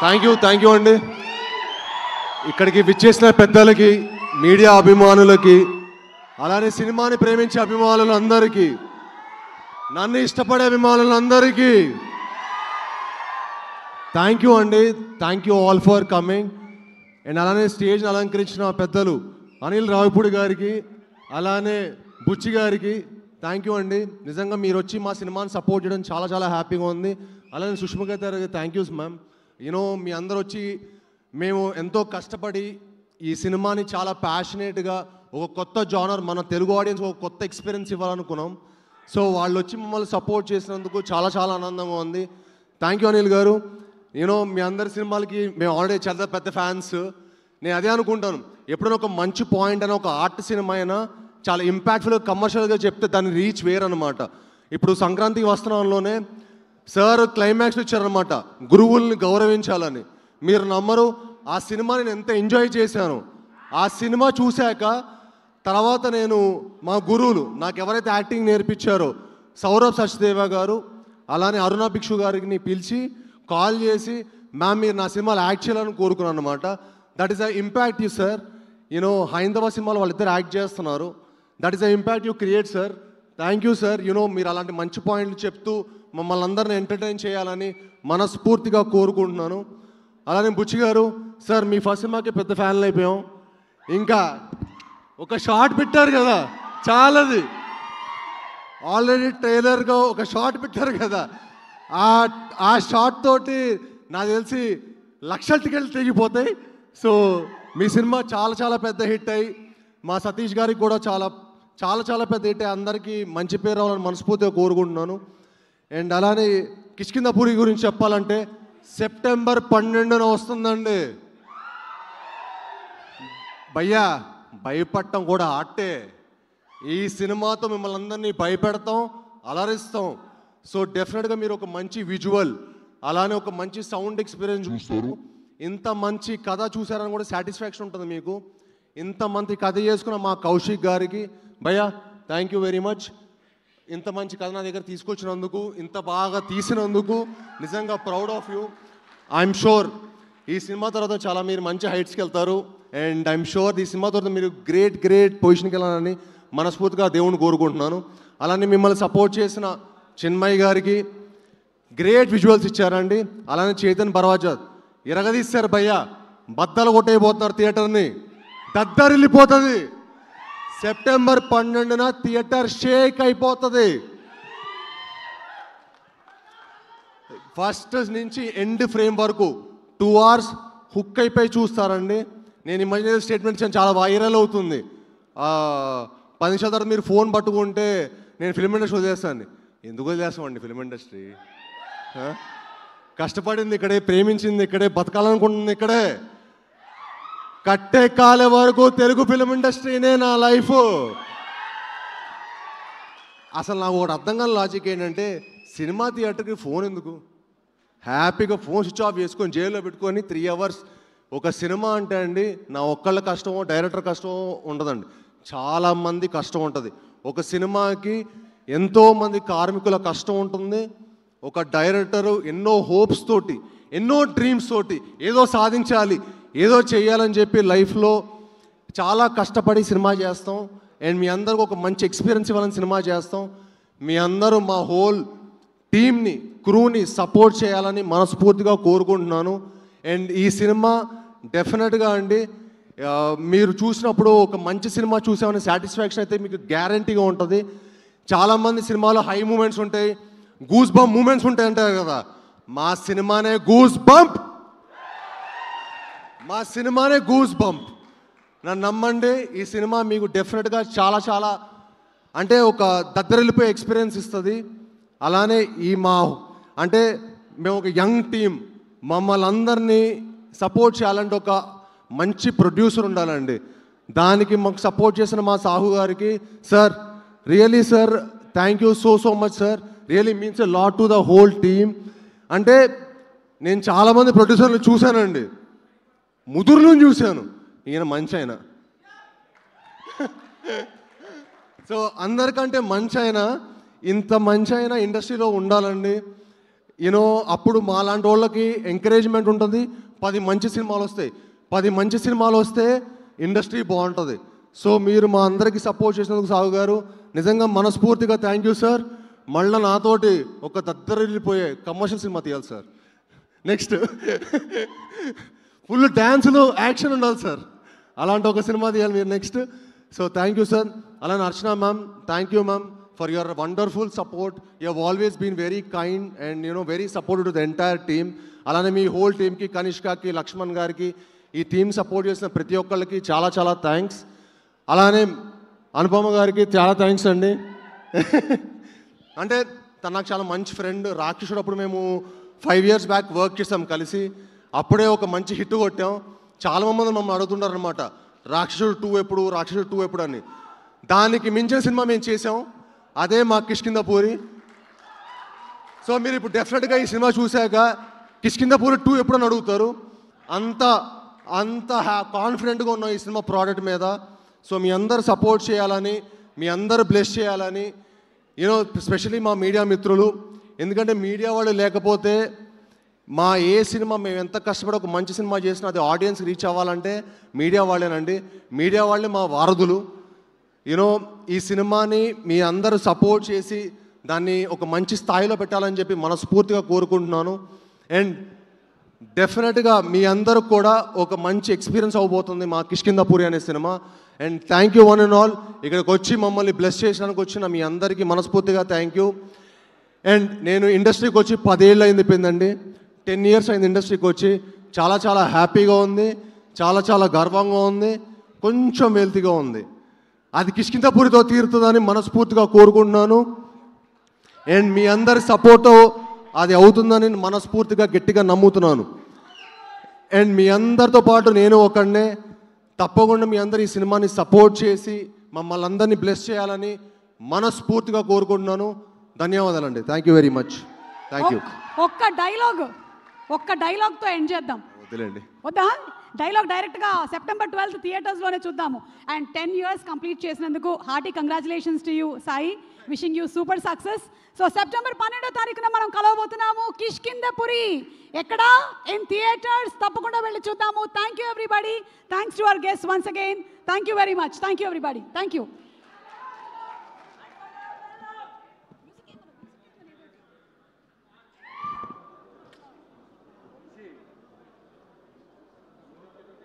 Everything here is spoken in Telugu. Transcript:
థ్యాంక్ యూ అండి. ఇక్కడికి విచ్చేసిన పెద్దలకి, మీడియా అభిమానులకి, అలానే సినిమాని ప్రేమించే అభిమానులందరికీ, నన్ను ఇష్టపడే అభిమానులందరికీ థ్యాంక్ యూ అండి. Thank you all for coming. And అలానే స్టేజ్ని అలంకరించిన పెద్దలు అనిల్ రావిపూడి గారికి, అలానే బుచ్చి గారికి థ్యాంక్ యూ అండి. నిజంగా మీరు వచ్చి మా సినిమాని సపోర్ట్ చేయడం చాలా చాలా హ్యాపీగా ఉంది. అలానే సుష్మా గారికి థ్యాంక్ యూస్ మ్యామ్. యూనో మీ అందరు వచ్చి మేము ఎంతో కష్టపడి ఈ సినిమాని చాలా ప్యాషనేట్గా ఒక కొత్త జానర్, మన తెలుగు ఆడియన్స్ ఒక కొత్త ఎక్స్పీరియన్స్ ఇవ్వాలనుకున్నాం. సో వాళ్ళు వచ్చి మమ్మల్ని సపోర్ట్ చేసినందుకు చాలా చాలా ఆనందంగా ఉంది. థ్యాంక్ యూ అనిల్ గారు. యూనో మీ అందరి సినిమాలకి మేము ఆల్రెడీ చాలా పెద్ద ఫ్యాన్స్. నేను అదే అనుకుంటాను, ఎప్పుడైనా ఒక మంచి పాయింట్ అయినా, ఒక ఆర్ట్ సినిమా అయినా చాలా ఇంపాక్ట్ఫుల్గా కమర్షియల్గా చెప్తే దాని రీచ్ వేరనమాట. ఇప్పుడు సంక్రాంతి వస్త్రంలోనే సార్ క్లైమాక్స్ ఇచ్చారనమాట, గురువుల్ని గౌరవించాలని. మీరు నమ్మరు, ఆ సినిమాని నేను ఎంత ఎంజాయ్ చేశాను. ఆ సినిమా చూశాక తర్వాత నేను మా గురువులు నాకు ఎవరైతే యాక్టింగ్ నేర్పించారో సౌరభ్ సచ్దేవ గారు, అలానే అరుణ భిక్షు గారిని పిలిచి కాల్ చేసి, మ్యామ్ మీరు నా సినిమాలో యాక్ట్ చేయాలని కోరుకున్నాను అనమాట. That is a impact you sir. You know హైందవ సినిమాలో వాళ్ళిద్దరు యాక్ట్ చేస్తున్నారు. That is a impact you create sir. Thank you sir. You know మీరు అలాంటి మంచి పాయింట్లు చెప్తూ మమ్మల్ని అందరిని ఎంటర్టైన్ చేయాలని మనస్ఫూర్తిగా కోరుకుంటున్నాను. అలానే బుచ్చి గారు సార్, మీ ఫస్ట్ సినిమాకి పెద్ద ఫ్యాన్లు అయిపోయాం. ఇంకా ఒక షార్ట్ పెట్టారు కదా, చాలాది ఆల్రెడీ ట్రైలర్గా ఒక షార్ట్ పెట్టారు కదా, ఆ షార్ట్ తోటి నాకు తెలిసి లక్షల టికెట్లు తెగిపోతాయి. సో మీ సినిమా చాలా చాలా పెద్ద హిట్ అయ్యి, మా సతీష్ గారికి కూడా చాలా చాలా చాలా పెద్ద హిట్ అయ్యి అందరికీ మంచి పేరు రావాలని మనస్ఫూర్తిగా కోరుకుంటున్నాను. అండ్ అలానే కిష్కింధపురి గురించి చెప్పాలంటే సెప్టెంబర్ 12న వస్తుందండి. భయ్యా భయపడటం కూడా ఆర్టే. ఈ సినిమాతో మిమ్మల్ని అందరినీ భయపెడతాం, అలరిస్తాం. సో డెఫినెట్గా మీరు ఒక మంచి విజువల్, అలానే ఒక మంచి సౌండ్ ఎక్స్పీరియన్స్ చూస్తారు. ఇంత మంచి కథ చూసారని కూడా సాటిస్ఫాక్షన్ ఉంటుంది మీకు. ఇంత మంచి కథ చేసుకున్న మా కౌశిక్ గారికి భయ్యా థ్యాంక్ యూ వెరీ మచ్. ఇంత మంచి కథ నా దగ్గర తీసుకొచ్చినందుకు, ఇంత బాగా తీసినందుకు నిజంగా proud of you. I'm sure ఈ సినిమా తర్వాత చాలా మీరు మంచి హైట్స్కి వెళ్తారు. అండ్ ఐఎమ్ షూర్ ఈ సినిమా తర్వాత మీరు గ్రేట్ పొజిషన్కి వెళ్ళాలని మనస్ఫూర్తిగా దేవుని కోరుకుంటున్నాను. అలానే మిమ్మల్ని సపోర్ట్ చేసిన చిన్మయ్ గారికి గ్రేట్ విజువల్స్ ఇచ్చారండి. అలానే చేతన్ బర్వాజాద్ ఇరగదీశారు భయ్యా, బద్దలు కొట్టేయబోతున్నారు థియేటర్ని, దద్దరిల్లిపోతుంది. సెప్టెంబర్ 12న థియేటర్ షేక్ అయిపోతుంది. ఫస్ట్ నుంచి ఎండ్ ఫ్రేమ్ వరకు 2 hours హుక్ అయిపోయి చూస్తారండి. నేను ఈ మధ్య స్టేట్మెంట్స్ చాలా వైరల్ అవుతుంది. 10 నిమిషాల తర్వాత మీరు ఫోన్ పట్టుకుంటే నేను ఫిల్మ్ ఇండస్ట్రీ వదిలేస్తాను. ఎందుకు వదిలేస్తామండి? ఫిల్మ్ ఇండస్ట్రీ కష్టపడింది ఇక్కడే, ప్రేమించింది ఇక్కడే, బతకాలనుకుంటుంది ఇక్కడే. కట్టే కాలే వరకు తెలుగు ఫిల్మ్ ఇండస్ట్రీనే నా లైఫ్. అసలు నాకు ఒకటి అర్థం కాని లాజిక్ ఏంటంటే, సినిమా థియేటర్కి ఫోన్ ఎందుకు? హ్యాపీగా ఫోన్ స్విచ్ ఆఫ్ చేసుకొని జైల్లో పెట్టుకొని 3 hours ఒక సినిమా అంటే అండి, నా ఒక్కళ్ళ కష్టమో డైరెక్టర్ కష్టమో ఉండదండి, చాలామంది కష్టం ఉంటుంది. ఒక సినిమాకి ఎంతోమంది కార్మికుల కష్టం ఉంటుంది. ఒక డైరెక్టరు ఎన్నో హోప్స్ తోటి, ఎన్నో డ్రీమ్స్ తోటి ఏదో సాధించాలి, ఏదో చేయాలని చెప్పి లైఫ్లో చాలా కష్టపడి సినిమా చేస్తాం. అండ్ మీ అందరికి ఒక మంచి ఎక్స్పీరియన్స్ ఇవ్వాలని సినిమా చేస్తాం. మీ అందరూ మా హోల్ టీమ్ని, క్రూని సపోర్ట్ చేయాలని మనస్ఫూర్తిగా కోరుకుంటున్నాను. అండ్ ఈ సినిమా డెఫినెట్గా అండి మీరు చూసినప్పుడు ఒక మంచి సినిమా చూసామనే సాటిస్ఫాక్షన్ అయితే మీకు గ్యారంటీగా ఉంటుంది. చాలామంది సినిమాలో హై మూమెంట్స్ ఉంటాయి, గూస్ బంప్ మూమెంట్స్ ఉంటాయి అంటారు కదా, మా సినిమానే గూస్ బంప్. మా సినిమానే గూస్ బంప్. నన్ను నమ్మండి, ఈ సినిమా మీకు డెఫినెట్గా చాలా చాలా అంటే ఒక దద్దరిల్లిపోయే ఎక్స్పీరియన్స్ ఇస్తుంది. అలానే అంటే మేము ఒక యంగ్ టీం, మమ్మల్ని అందరినీ సపోర్ట్ చేయాలంటే ఒక మంచి ప్రొడ్యూసర్ ఉండాలండి. దానికి మాకు సపోర్ట్ చేసిన మా సాహు గారికి sir, really sir thank you so much sir. Really means a lot to the whole team. అంటే నేను చాలామంది ప్రొడ్యూసర్లు చూశానండి, ముదురులను చూశాను, ఈయన మంచి ఆయన. సో అందరికంటే మంచి ఆయన, ఇంత మంచి ఆయన ఇండస్ట్రీలో ఉండాలండి. యూనో అప్పుడు మా లాంటి వాళ్ళకి ఎంకరేజ్మెంట్ ఉంటుంది, 10 మంచి సినిమాలు వస్తాయి. 10 మంచి సినిమాలు వస్తే ఇండస్ట్రీ బాగుంటుంది. సో మీరు మా అందరికీ సపోర్ట్ చేసినందుకు సాగు గారు నిజంగా మనస్ఫూర్తిగా థ్యాంక్ యూ సార్. మళ్ళీ నాతోటి ఒక దద్దరిల్లిపోయే కమర్షియల్ సినిమా తీయాలి సార్. నెక్స్ట్ ఫుల్ డ్యాన్సులు యాక్షన్ ఉండాలి సార్. అలాంటి ఒక సినిమా తీయాలి మీరు next. So thank you sir. అలానే Archana ma'am, thank you ma'am for your wonderful support. You have always been very kind and very supportive to the entire team. అలానే మీ హోల్ టీమ్కి, కనిష్కకి, లక్ష్మణ్ గారికి, ఈ టీమ్ సపోర్ట్ చేసిన ప్రతి ఒక్కళ్ళకి చాలా చాలా థ్యాంక్స్. అలానే అనుపమ గారికి చాలా థ్యాంక్స్ అండి. అంటే తను నాకు చాలా మంచి ఫ్రెండ్. రాక్షసుడు అప్పుడు మేము 5 years బ్యాక్ వర్క్ చేసాం కలిసి. అప్పుడే ఒక మంచి హిట్ కొట్టాం. చాలా మంది మమ్మల్ని అడుగుతుంటారు అనమాట, రాక్షసుడు 2 ఎప్పుడు, రాక్షసుడు 2 ఎప్పుడు అని. దానికి మించిన సినిమా మేము చేసాం, అదే మా కిష్కింధపురి. సో మీరు ఇప్పుడు డెఫినెట్గా ఈ సినిమా చూశాక కిష్కింధపురి 2 ఎప్పుడని అడుగుతారు. అంత అంత కాన్ఫిడెంట్గా ఉన్నాం ఈ సినిమా ప్రోడక్ట్ మీద. సో మీ అందరు సపోర్ట్ చేయాలని, మీ అందరు బ్లెస్ చేయాలని, స్పెషలీ మా మీడియా మిత్రులు. ఎందుకంటే మీడియా వాళ్ళు లేకపోతే మా ఏ సినిమా మేము ఎంత కష్టపడి ఒక మంచి సినిమా చేసినా అది ఆడియన్స్ రీచ్ అవ్వాలంటే మీడియా వాళ్ళేనండి. మీడియా వాళ్ళే మా వారధులు. ఈ సినిమాని మీ అందరూ సపోర్ట్ చేసి దాన్ని ఒక మంచి స్థాయిలో పెట్టాలని చెప్పి మనస్ఫూర్తిగా కోరుకుంటున్నాను. అండ్ డెఫినెట్గా మీ అందరూ కూడా ఒక మంచి ఎక్స్పీరియన్స్ అవబోతుంది మా కిష్కింధపురి అనే cinema. And thank you one and all. ఇక్కడికి వచ్చి మమ్మల్ని బ్లెస్ చేయడానికి వచ్చిన మీ అందరికీ మనస్ఫూర్తిగా థ్యాంక్ యూ. అండ్ నేను ఇండస్ట్రీకి వచ్చి 10 ఏళ్ళు అయింది పోయిందండి. 10 years అయింది ఇండస్ట్రీకి వచ్చి. చాలా చాలా హ్యాపీగా ఉంది, చాలా చాలా గర్వంగా ఉంది, కొంచెం వెల్తీగా ఉంది. అది కిష్కింధపురితో తీరుతుందని మనస్ఫూర్తిగా కోరుకుంటున్నాను. అండ్ మీ అందరి సపోర్టు అది అవుతుందని మనస్ఫూర్తిగా గట్టిగా నమ్ముతున్నాను. అండ్ మీ అందరితో పాటు నేను ఒకడినే. తప్పకుండా మీ అందరు ఈ సినిమాని సపోర్ట్ చేసి మమ్మల్ని అందరినీ బ్లెస్ చేయాలని మనస్ఫూర్తిగా కోరుకుంటున్నాను. ధన్యవాదాలండి. Thank you very much. Thank you. ఒక్క డైలాగ్తో ఎండ్ చేద్దాం. వద్దా? డైలాగ్ డైరెక్ట్గా September 12th థియేటర్స్లోనే చూద్దాము. అండ్ 10 years కంప్లీట్ చేసినందుకు hearty congratulations to you Sai. Wishing you super success. So September 12వ మనం కలవబోతున్నాము కిష్కింధపురి. ఎక్కడ? In theatres. తప్పకుండా వెళ్ళి చూద్దాము. Thank you everybody. Thanks to our guest once again. Thank you very much. Thank you everybody. Thank you.